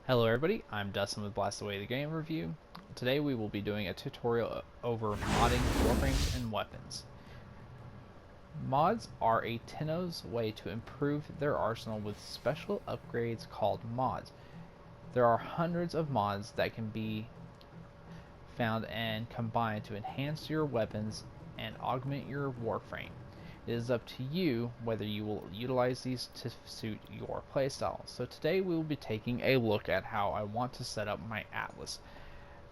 Hello everybody, I'm Dustin with Blast Away the Game Review. Today we will be doing a tutorial over modding warframes and weapons. Mods are a Tenno's way to improve their arsenal with special upgrades called mods. There are hundreds of mods that can be found and combined to enhance your weapons and augment your warframe. It is up to you whether you will utilize these to suit your playstyle. So today we will be taking a look at how I want to set up my Atlas.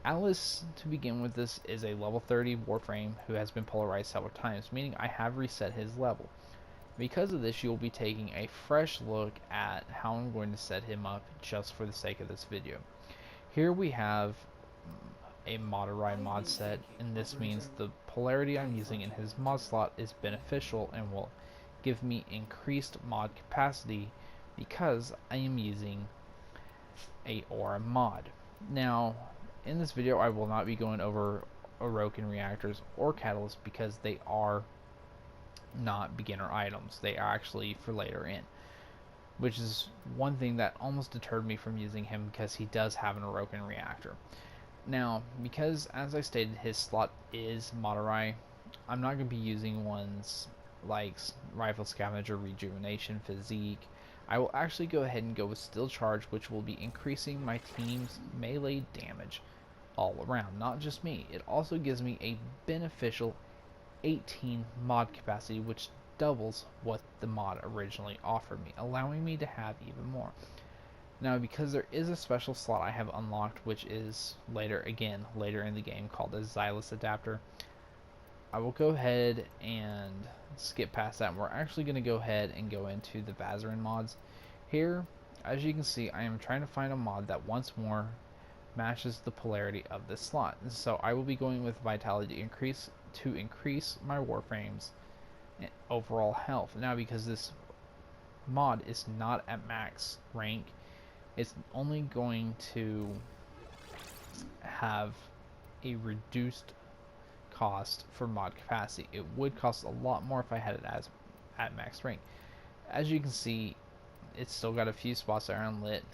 Atlas, to begin with, this is a level 30 Warframe who has been polarized several times, meaning I have reset his level. Because of this, you will be taking a fresh look at how I'm going to set him up just for the sake of this video. Here we have a Moderai mod set, and this means the polarity I'm using in his mod slot is beneficial and will give me increased mod capacity because I am using a aura mod. Now, in this video I will not be going over Orokin reactors or catalysts because they are not beginner items. They are actually for later in, which is one thing that almost deterred me from using him because he does have an Orokin reactor. Now, because as I stated, his slot is Moderai, I'm not going to be using ones like Rifle Scavenger, Rejuvenation, Physique. I will actually go ahead and go with Steel Charge, which will be increasing my team's melee damage all around, not just me. It also gives me a beneficial 18 mod capacity, which doubles what the mod originally offered me, allowing me to have even more. Now, because there is a special slot I have unlocked, which is later in the game, called a Xylus adapter, I will go ahead and skip past that. We're actually going to go ahead and go into the Vazarin mods. Here, as you can see, I am trying to find a mod that once more matches the polarity of this slot. So I will be going with Vitality increase to increase my Warframes and overall health. Now, because this mod is not at max rank, it's only going to have a reduced cost for mod capacity. It would cost a lot more if I had it as at max rank. As you can see, it's still got a few spots that are unlit.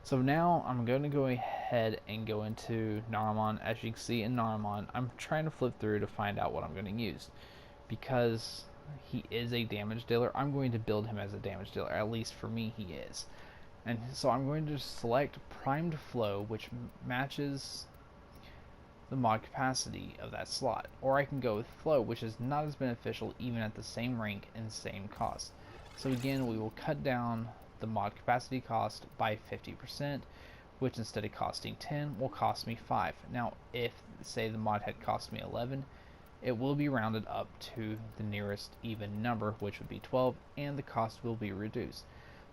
So now I'm going to go ahead and go into Naramon. As you can see in Naramon, I'm trying to flip through to find out what I'm going to use. Because he is a damage dealer, I'm going to build him as a damage dealer. At least for me, he is. And so I'm going to select Primed Flow, which matches the mod capacity of that slot. Or I can go with Flow, which is not as beneficial even at the same rank and same cost. So again, we will cut down the mod capacity cost by 50%, which instead of costing 10 will cost me 5. Now, if say the mod had cost me 11, it will be rounded up to the nearest even number, which would be 12, and the cost will be reduced.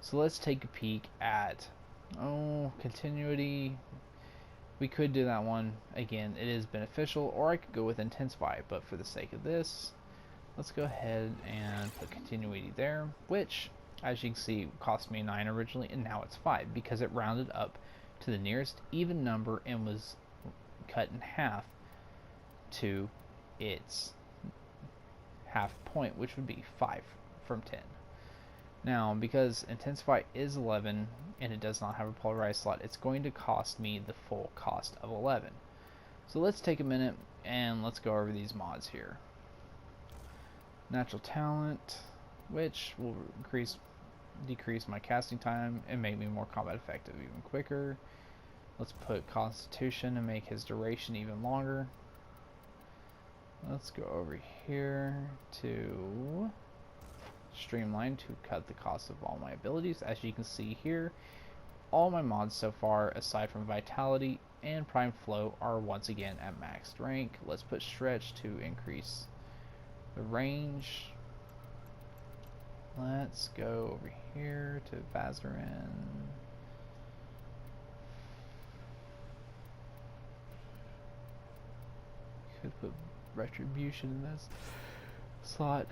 So let's take a peek at continuity. We could do that one. Again, it is beneficial, or I could go with Intensify, but for the sake of this, let's go ahead and put continuity there, which, as you can see, cost me 9 originally, and now it's 5 because it rounded up to the nearest even number and was cut in half to its half point, which would be 5 from 10. Now, because Intensify is 11 and it does not have a polarized slot, it's going to cost me the full cost of 11. So let's take a minute and let's go over these mods here. Natural Talent, which will decrease my casting time and make me more combat effective even quicker. Let's put Constitution and make his duration even longer. Let's go over here to Streamline to cut the cost of all my abilities. As you can see here, all my mods so far, aside from Vitality and Prime Flow, are once again at maxed rank. Let's put Stretch to increase the range. Let's go over here to Vazarin. Could put Retribution in this slot.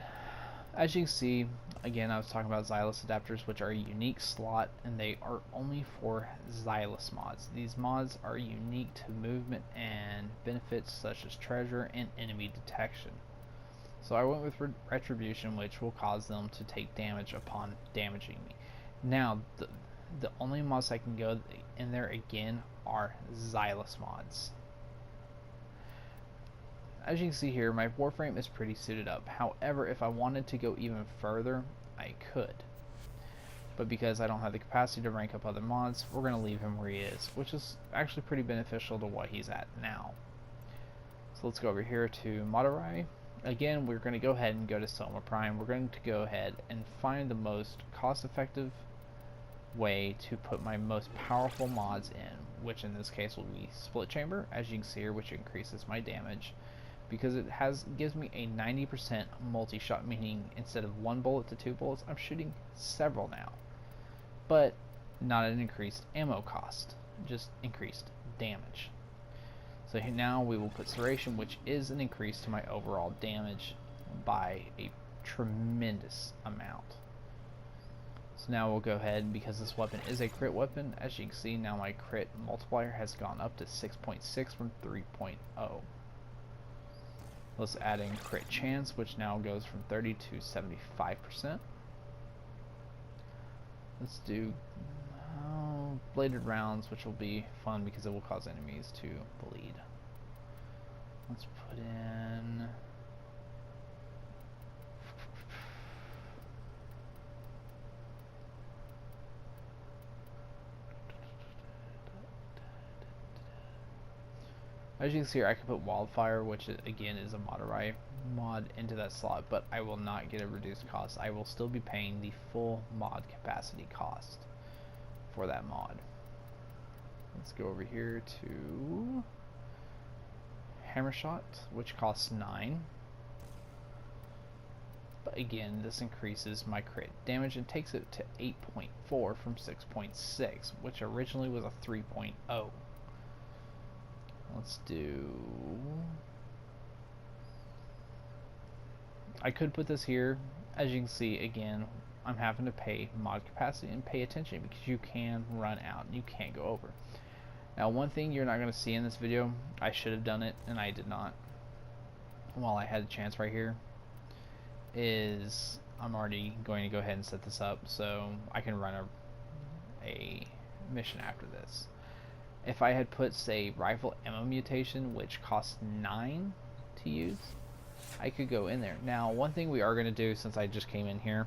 As you can see, again, I was talking about Xylus adapters, which are a unique slot, and they are only for Xylus mods. These mods are unique to movement and benefits such as treasure and enemy detection. So I went with Retribution, which will cause them to take damage upon damaging me. Now, the only mods that can go in there again are Xylus mods. As you can see here, my Warframe is pretty suited up. However, if I wanted to go even further, I could. But because I don't have the capacity to rank up other mods, we're going to leave him where he is, which is actually pretty beneficial to what he's at now. So let's go over here to Moderai. Again, we're going to go ahead and go to Soma Prime. We're going to go ahead and find the most cost-effective way to put my most powerful mods in, which in this case will be Split Chamber, as you can see here, which increases my damage. Because it gives me a 90% multi-shot, meaning instead of 1 bullet to 2 bullets, I'm shooting several now. But not an increased ammo cost, just increased damage. So now we will put Serration, which is an increase to my overall damage by a tremendous amount. So now we'll go ahead, because this weapon is a crit weapon, as you can see now my crit multiplier has gone up to 6.6 from 3.0. Let's add in crit chance, which now goes from 30 to 75%. Let's do bladed rounds, which will be fun because it will cause enemies to bleed. Let's put in as you can see here, I can put Wildfire, which again is a Moderai mod, into that slot, but I will not get a reduced cost. I will still be paying the full mod capacity cost for that mod. Let's go over here to Hammershot, which costs 9. But again, this increases my crit damage and takes it to 8.4 from 6.6, which originally was a 3.0. Let's do... I could put this here. As you can see, again, I'm having to pay mod capacity and pay attention because you can run out and you can't go over. Now, one thing you're not going to see in this video, I should have done it and I did not while I had a chance right here, is I'm already going to go ahead and set this up so I can run a mission after this. If I had put, say, rifle ammo mutation, which costs 9 to use, I could go in there. Now, one thing we are going to do, since I just came in here,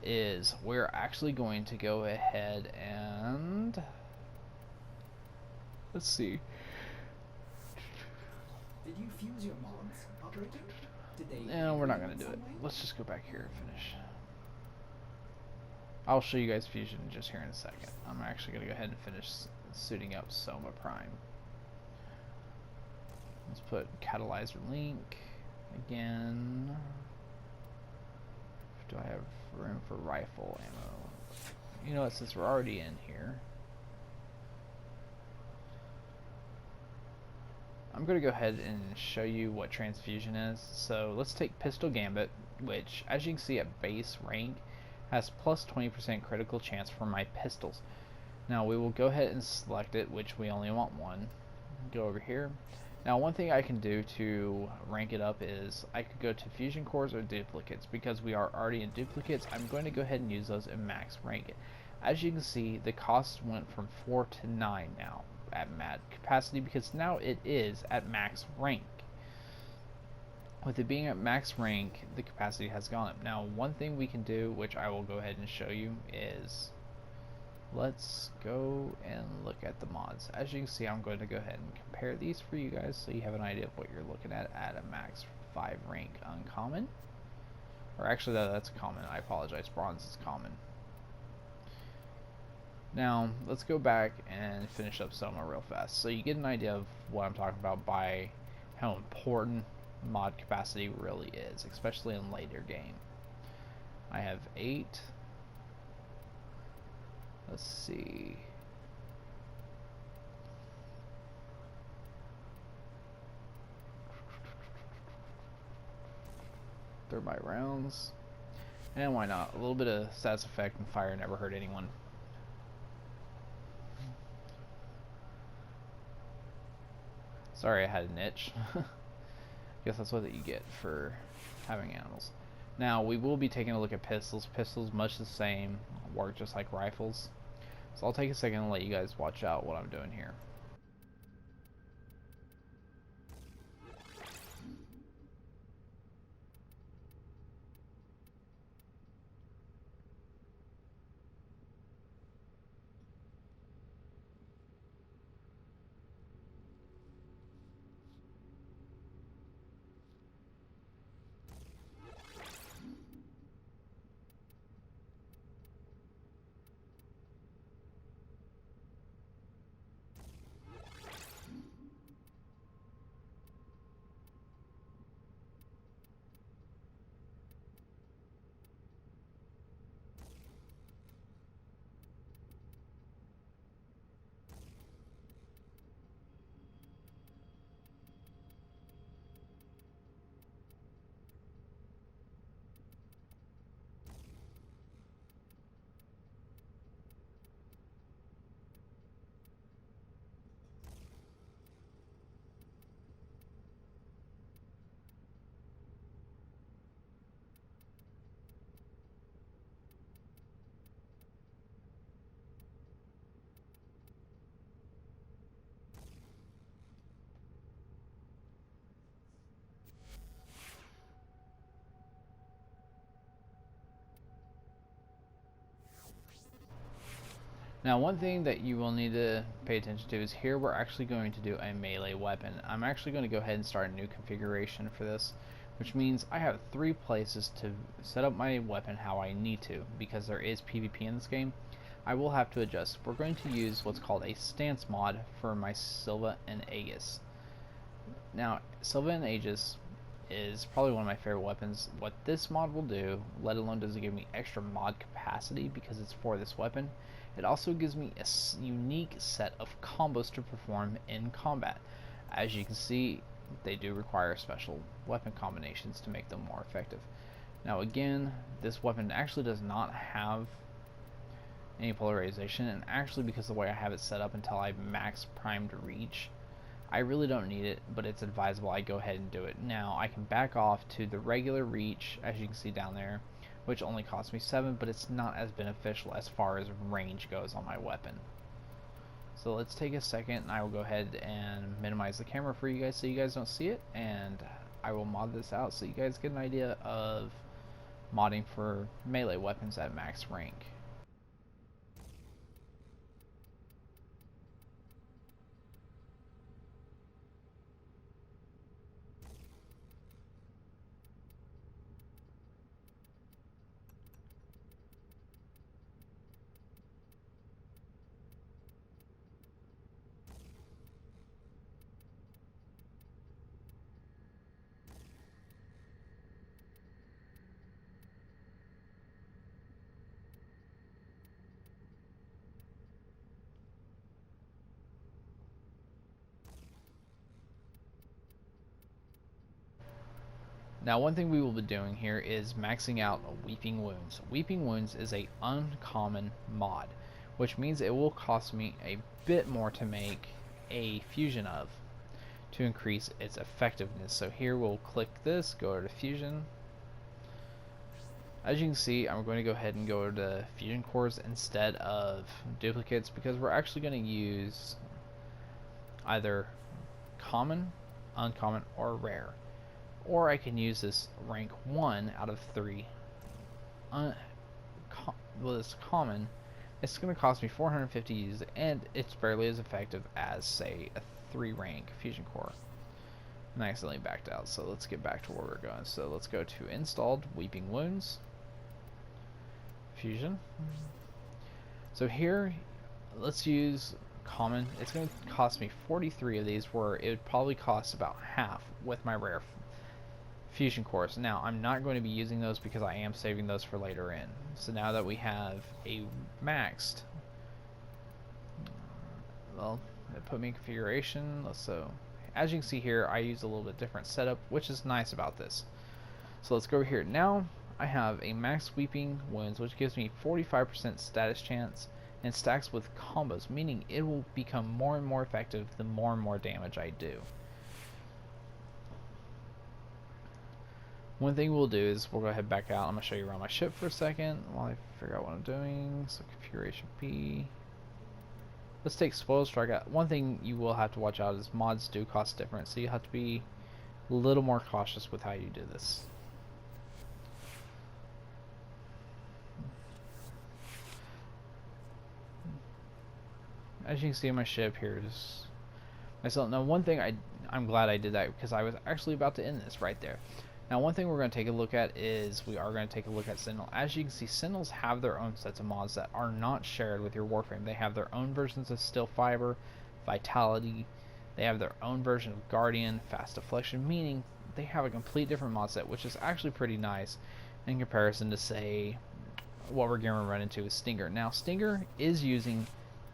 is we're actually going to go ahead and... let's see. Did you fuse your mods, operator? Did they... No, we're not going to do it. Let's just go back here and finish. I'll show you guys fusion just here in a second. I'm actually going to go ahead and finish suiting up Soma Prime. Let's put catalyzer link again. Do I have room for rifle ammo? You know what, since we're already in here, I'm going to go ahead and show you what transfusion is. So let's take Pistol Gambit, which as you can see at base rank has plus 20% critical chance for my pistols. Now we will go ahead and select it, which we only want one. Go over here. Now one thing I can do to rank it up is I could go to fusion cores or duplicates. Because we are already in duplicates, I'm going to go ahead and use those and max rank it. As you can see, the cost went from 4 to 9 now at mad capacity because now it is at max rank. With it being at max rank, the capacity has gone up. Now one thing we can do, which I will go ahead and show you, is let's go and look at the mods. As you can see, I'm going to go ahead and compare these for you guys so you have an idea of what you're looking at a max 5 rank uncommon. Or actually, that's common. I apologize. Bronze is common. Now, let's go back and finish up Soma real fast so you get an idea of what I'm talking about by how important mod capacity really is, especially in later game. I have 8. Let's see. Thermite rounds. And why not? A little bit of stats effect and fire never hurt anyone. Sorry I had an itch. Guess that's what you get for having animals. Now we will be taking a look at pistols. Pistols much the same work just like rifles. So I'll take a second and let you guys watch out what I'm doing here. Now, one thing that you will need to pay attention to is here we're actually going to do a melee weapon. I'm actually going to go ahead and start a new configuration for this, which means I have 3 places to set up my weapon how I need to. Because there is PvP in this game, I will have to adjust. We're going to use what's called a stance mod for my Silva and Aegis. Now, Silva and Aegis is probably one of my favorite weapons. What this mod will do, let alone does it give me extra mod capacity because it's for this weapon, it also gives me a unique set of combos to perform in combat. As you can see, they do require special weapon combinations to make them more effective. Now again, this weapon actually does not have any polarization, and actually because of the way I have it set up until I max primed reach, I really don't need it, but it's advisable I go ahead and do it. Now I can back off to the regular reach, as you can see down there, which only costs me 7, but it's not as beneficial as far as range goes on my weapon. So let's take a second and I will go ahead and minimize the camera for you guys so you guys don't see it, and I will mod this out so you guys get an idea of modding for melee weapons at max rank. Now, one thing we will be doing here is maxing out Weeping Wounds. Weeping Wounds is a uncommon mod, which means it will cost me a bit more to make a fusion of to increase its effectiveness. So here we'll click this, go to fusion. As you can see, I'm going to go ahead and go to fusion cores instead of duplicates because we're actually going to use either common, uncommon, or rare. Or I can use this rank 1 out of 3. Well, it's common. It's going to cost me 450 to use it, and it's barely as effective as, say, a 3 rank fusion core. And I accidentally backed out, so let's get back to where we're going. So let's go to installed Weeping Wounds, fusion. So here, let's use common. It's going to cost me 43 of these, where it would probably cost about half with my rare fusion cores. Now I'm not going to be using those because I am saving those for later in. So now that we have a maxed, well, it put me in configuration. So as you can see here, I use a little bit different setup, which is nice about this. So let's go over here. Now I have a max Weeping Wounds, which gives me 45% status chance and stacks with combos, meaning it will become more and more effective the more and more damage I do. One thing we'll do is we'll go ahead and back out. I'm going to show you around my ship for a second while I figure out what I'm doing. So configuration B. Let's take Spoil Strike out. One thing you will have to watch out is mods do cost different, so you have to be a little more cautious with how you do this. As you can see on my ship, here's myself. Now one thing I'm glad I did that because I was actually about to end this right there. Now one thing we're going to take a look at is we are going to take a look at Sentinel. As you can see, Sentinels have their own sets of mods that are not shared with your Warframe. They have their own versions of Steel Fiber, Vitality. They have their own version of Guardian, Fast Deflection, meaning they have a complete different mod set, which is actually pretty nice in comparison to, say, what we're going to run into with Stinger. Now Stinger is using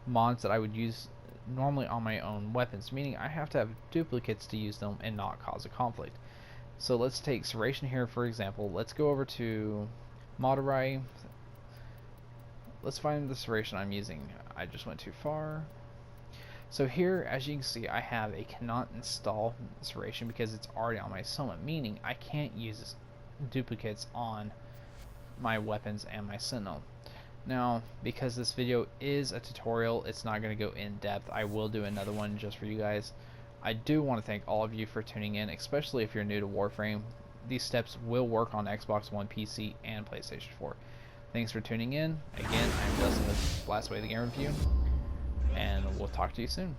mods that I would use normally on my own weapons, meaning I have to have duplicates to use them and not cause a conflict. So let's take Serration here for example. Let's go over to Mod Array. Let's find the Serration I'm using. I just went too far. So here, as you can see, I have a cannot install Serration because it's already on my Soma, meaning I can't use duplicates on my weapons and my Sentinel. Now, because this video is a tutorial, it's not going to go in depth. I will do another one just for you guys. I do want to thank all of you for tuning in, especially if you're new to Warframe. These steps will work on Xbox One, PC, and PlayStation 4. Thanks for tuning in. Again, I'm Dustin with Last Way the Game Review, and we'll talk to you soon.